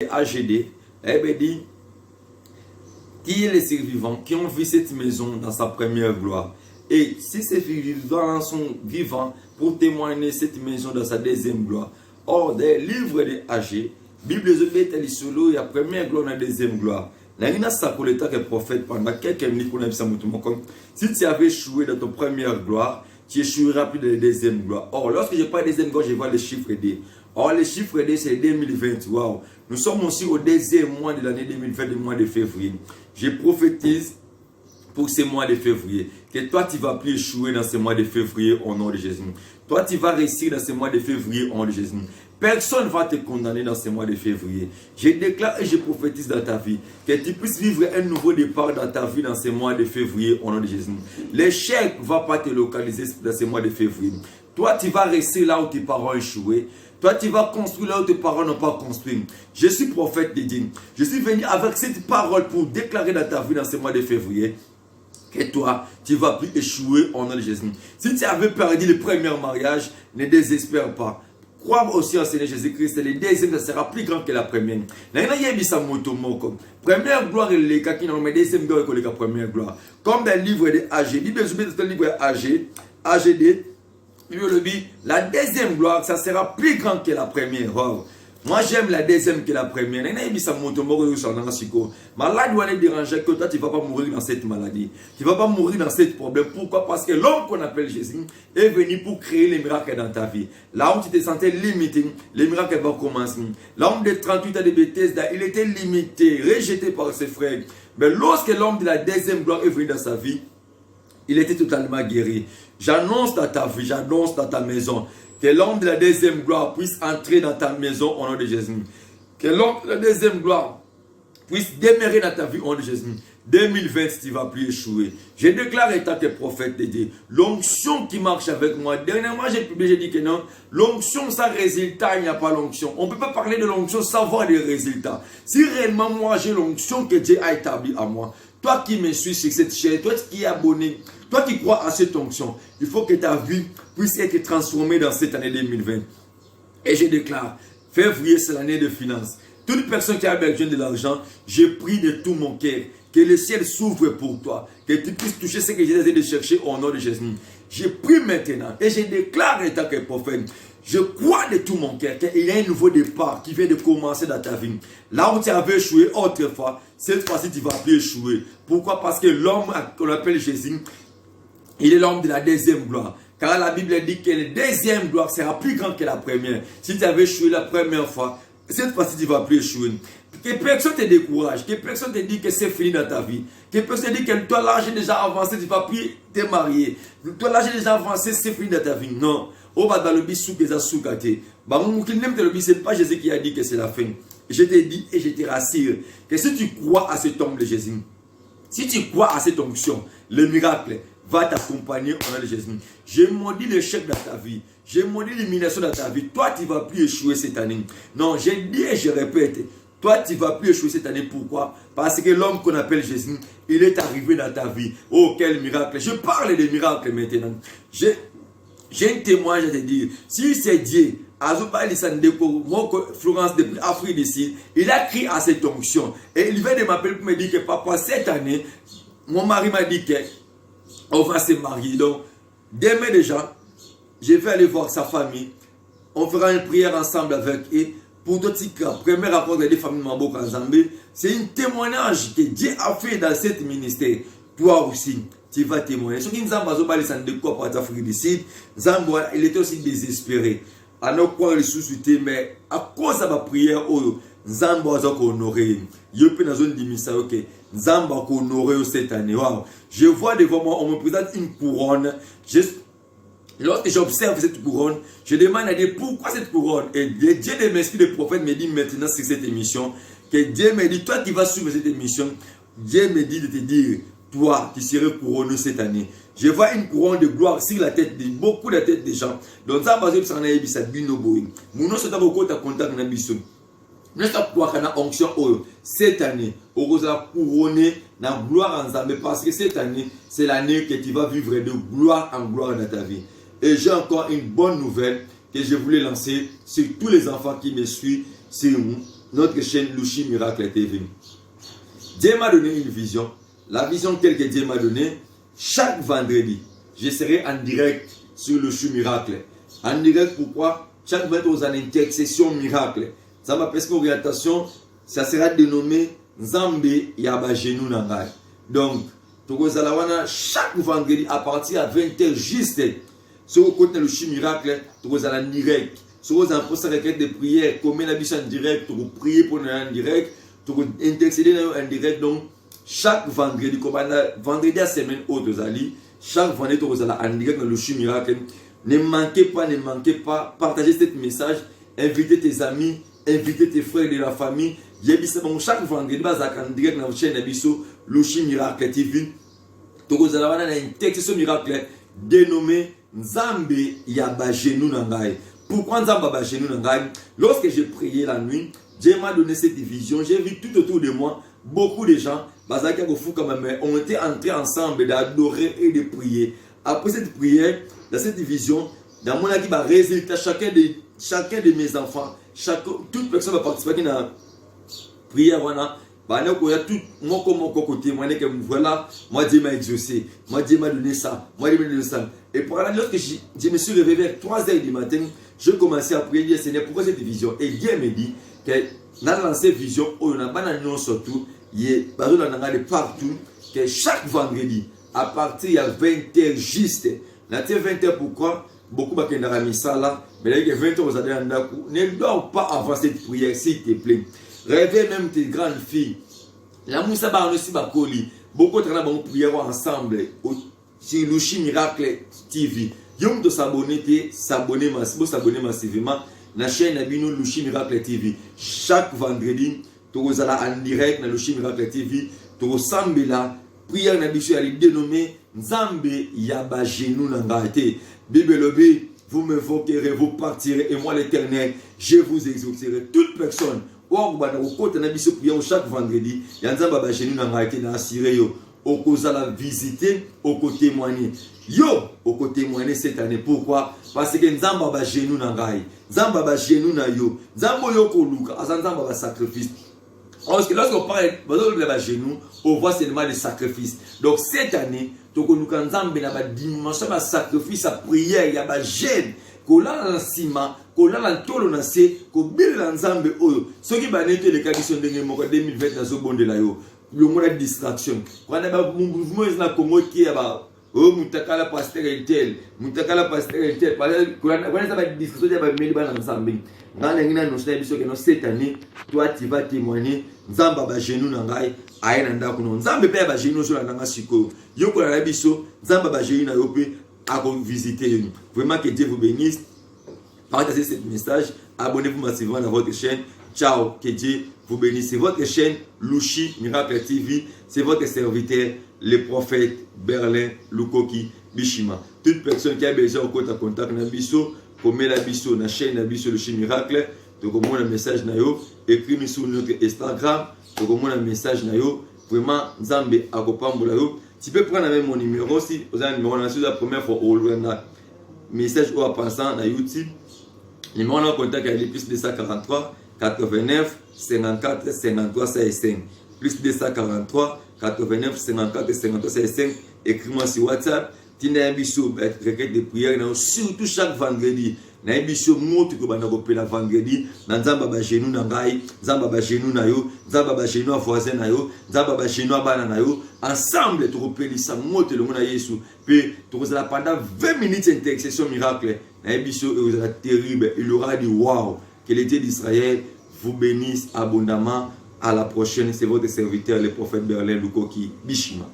AGD, elle dit, qui est les survivants qui ont vu cette maison dans sa première gloire. Et si ces survivants sont vivants pour témoigner cette maison dans sa deuxième gloire. Or, dans les livres de AG, Bible est solo, il y a première gloire et la deuxième gloire. Que prophète pendant quelques minutes pour si tu avais échoué dans ta première gloire, tu échoueras plus dans la deuxième gloire. Or, lorsque je parle de deuxième gloire, je vois les chiffres D. Or, les chiffres D, c'est 2020. Wow. Nous sommes aussi au deuxième mois de l'année 2020, le mois de février. Je prophétise pour ce mois de février que toi, tu ne vas plus échouer dans ce mois de février au nom de Jésus. Toi, tu vas réussir dans ce mois de février au nom de Jésus. Personne ne va te condamner dans ce mois de février. Je déclare et je prophétise dans ta vie que tu puisses vivre un nouveau départ dans ta vie dans ce mois de février au nom de Jésus. L'échec ne va pas te localiser dans ce mois de février. Toi, tu vas rester là où tes parents ont échoué. Toi, tu vas construire là où tes parents n'ont pas construit. Je suis prophète de Dieu. Je suis venu avec cette parole pour déclarer dans ta vie dans ce mois de février que toi, tu ne vas plus échouer au nom de Jésus. Si tu avais perdu le premier mariage, ne désespère pas. Crois aussi en Seigneur Jésus-Christ. Le deuxième, ça sera plus grand que la première. Première gloire, il est qui n'a deuxième gloire que la première gloire. Comme dans le livre de AG, dans le livre AG, AGD, la deuxième gloire, ça sera plus grand que la première. Wow. Moi, j'aime la deuxième que la première. Malade doit être dérangé que toi, tu ne vas pas mourir dans cette maladie. Tu ne vas pas mourir dans ce problème. Pourquoi? Parce que l'homme qu'on appelle Jésus est venu pour créer les miracles dans ta vie. Là où tu te sentais limité, les miracles vont commencer. L'homme de 38 ans de Bethesda, il était limité, rejeté par ses frères. Mais lorsque l'homme de la deuxième gloire est venu dans sa vie, il était totalement guéri. J'annonce dans ta vie, j'annonce dans ta maison, que l'homme de la deuxième gloire puisse entrer dans ta maison au nom de Jésus. Que l'homme de la deuxième gloire puisse demeurer dans ta vie au nom de Jésus. 2020, tu ne vas plus échouer. Je déclare étant que prophète de Dieu, l'onction qui marche avec moi. Dernièrement, j'ai publié, j'ai dit que non, l'onction sans résultat, il n'y a pas l'onction. On ne peut pas parler de l'onction sans voir des résultats. Si réellement moi j'ai l'onction que Dieu a établie à moi, toi qui me suis sur cette chaîne, toi qui es abonné, toi qui crois à cette onction, il faut que ta vie puisse être transformée dans cette année 2020. Et je déclare, février c'est l'année de finances. Toute personne qui a besoin de l'argent, je prie de tout mon cœur que le ciel s'ouvre pour toi, que tu puisses toucher ce que j'ai essayé de chercher au nom de Jésus. Je prie maintenant et je déclare étant que prophète, je crois de tout mon cœur qu'il y a un nouveau départ qui vient de commencer dans ta vie. Là où tu avais échoué autrefois, cette fois-ci tu ne vas plus échouer. Pourquoi? Parce que l'homme qu'on appelle Jésus, il est l'homme de la deuxième gloire. Car la Bible dit que la deuxième gloire sera plus grande que la première. Si tu avais échoué la première fois, cette fois-ci tu ne vas plus échouer. Que personne te décourage, que personne te dit que c'est fini dans ta vie. Que personne te dit que toi l'âge est déjà avancé, tu ne vas plus te marier. Toi l'âge est déjà avancé, c'est fini dans ta vie. Non. On va dans le bis ce n'est pas Jésus qui a dit que c'est la fin. Je te dis et je te rassure que si tu crois à cet homme de Jésus, si tu crois à cette onction, le miracle va t'accompagner au nom de Jésus. Je maudis l'échec dans ta vie. Je maudis l'élimination dans ta vie. Toi, tu ne vas plus échouer cette année. Non, je dis et je répète. Toi, tu ne vas plus échouer cette année. Pourquoi? Parce que l'homme qu'on appelle Jésus, il est arrivé dans ta vie. Oh, quel miracle. Je parle de miracles maintenant. J'ai un témoignage à te dire. Si c'est Dieu, Florence depuis Afrique d'ici, il a crié à cette onction. Et il vient de m'appeler pour me dire que papa, cette année, mon mari m'a dit qu'on va se marier. Donc, demain déjà, je vais aller voir sa famille. On fera une prière ensemble avec eux. Pour d'autres cas, premier rapport des familles Mambok en Zambie, c'est un témoignage que Dieu a fait dans ce ministère. Toi aussi, tu vas témoigner. Ce qui nous a dit quoi pour l'Afrique du Sud, Zambia, il était aussi désespéré. À ne pas ressusciter, mais à cause de ma prière, Zambia a honoré. Je peux dans une dimension, ok. Zambia a honoré cette année. Wow. Je vois devant moi, on me présente une couronne. Lorsque j'observe cette couronne, je demande à Dieu pourquoi cette couronne. Et Dieu de m'esprit de prophète me dit maintenant sur cette émission, que Dieu me dit, toi qui vas suivre cette émission, Dieu me dit de te dire, toi qui seras couronné cette année. Je vois une couronne de gloire sur la tête de beaucoup de têtes de gens. Donc ça va être ça bino boy. Mon nom c'est beaucoup de contact na biso. Nous sommes quoi kana onction cette année, on va couronner dans gloire en Zambie parce que cette année, c'est l'année que tu vas vivre de gloire en gloire dans ta vie. Et j'ai encore une bonne nouvelle que je voulais lancer sur tous les enfants qui me suivent sur notre chaîne Louchi Miracle TV. Dieu m'a donné une vision. La vision telle que Dieu m'a donnée, chaque vendredi, je serai en direct sur Louchi Miracle. En direct, pourquoi? Chaque vendredi, vous avez une intercession miracle. Ça m'appelle orientation, ça sera dénommé Nzambe Yabajenu Nangai. Donc, chaque vendredi à partir à 20h juste, sur le côté Louchi Miracle, vous allez en direct. Si vous avez posé la requête de prière, comme la biche en direct, vous priez pour nous en direct, vous intercédez en direct. Donc, chaque vendredi, comme vendredi à semaine haute, chaque vendredi, vous allez en direct dans le Louchi Miracle. Ne manquez pas, partagez ce message, invitez tes amis, invitez tes frères de la famille. Chaque vendredi, vous allez en direct dans la chaîne Louchi Miracle TV. Vous allez avoir un texte miracle dénommé Nzambe Yabajenu Nangai. Pourquoi Nzambe Yabajenu Nangai? Lorsque j'ai prié la nuit, Dieu m'a donné cette vision. J'ai vu tout autour de moi beaucoup de gens ont été entrés ensemble d'adorer et de prier. Après cette prière, dans cette vision, dans mon équipe, résultat, chacun de mes enfants, toute personne va participer à la prière. Voilà. Moi, côté, voilà, moi, Dieu m'a exaucé, moi, Dieu m'a donné ça, moi, Dieu m'a donné ça. Et pour la lorsque je me suis réveillé vers 3h du matin, je commençais à prier, Dieu Seigneur, pourquoi cette vision? Et Dieu me dit que dans cette vision, on a pas surtout, il y a partout, que chaque vendredi, à partir de 20h juste, la 20h, pourquoi? Beaucoup de mis ça là, mais là, 20h, vous allez en d'accord. Ne dors pas avant cette prière, s'il te plaît. Réveille même tes grandes filles. La moussa ba aussi bakoli. Beaucoup de gens prier ensemble sur Louchi Miracle TV. Yom de s'abonner massivement la chaîne Abino Louchi Miracle TV. Chaque vendredi, tu allez en direct dans Louchi Miracle TV. Tu ressembles là. Prière n'habitude à dénommer Nzambe Yabajenu Nangaite. Bible Lobé, vous me voquerez, vous partirez, et moi l'Éternel, je vous exaucerai. Toute personne, chaque vendredi, il y a Nzambe Yabajenu Nangaite dans Assyrie, au cause la visiter, au côté témoigner. Au côté témoigner cette année. Pourquoi? Parce que Nzambe Yabajenu Nangaite, Nzambe Yabajenu Nayo, Nzambe Yoko Luka, Nzambe sacrifice. Parce que lorsqu'on parle de genoux, on voit seulement des sacrifices. Donc cette année, nous avons une dimension de sacrifice, à prière, il y a des gêne. Qu'on a dans ciment, qu'on a dans tolo nassé, qu'on bille dans Nzambe oyo. Ce qui va être le cas de 2020 dans ce bon de la yo. Le monde de distraction. Quand on a un mouvement dans le Congo qui est oh, mutakala pasteur tel, mutakala pasteur tel. Quand on a une discussion, il y a des gens dans Nzambe. Dans cette année, toi tu vas témoigner. Nzamba Yabajenu Nangai, Ayenanda Kuno. Nzambe Père Yabajenu sur la Nanga Siko. Yoko la Rabiso, Nzamba Yabajenu na Yope, à visiter. Vraiment que Dieu vous bénisse. Partagez ce message. Abonnez-vous massivement à votre chaîne. Ciao, que Dieu vous bénisse. C'est votre chaîne Louchi Miracle TV. C'est votre serviteur, le prophète Berlin Lukoki Bishima. Toute personne qui a besoin de contact na biso, comme la biso na chaîne na biso Louchi Miracle. Donc, on a un message nayo, écris-nous sur notre Instagram. Donc, on a un message nayo, vraiment, Nzambe akopambola yo. Tu peux prendre même mon numéro si vous avez un numéro, c'est la première fois où on a un message ou à pensant na YouTube. Le numéro de contact est plus 243 89 54 53 65. Plus 243 89 54 53 65. Écris-moi sur WhatsApp. Tu n'as pas de requête de prière, surtout chaque vendredi. Na ebiso moto ko bana ko pela vendredi na Nzamba Yabajenu Nangai, Nzamba Yabajenu na yo, Nzamba Yabajenu a voisin na yo, Nzamba Yabajenu a bana na yo, ensemble tu repelisa moto le mona Yesu pe tu la pendant 20 minutes d'intercession miracle. Na ebiso et vous êtes terrible, il aura dit waouh, que le Dieu d'Israël vous bénisse abondamment. À la prochaine, c'est votre serviteur le prophète Berlin Lukoki Bishima.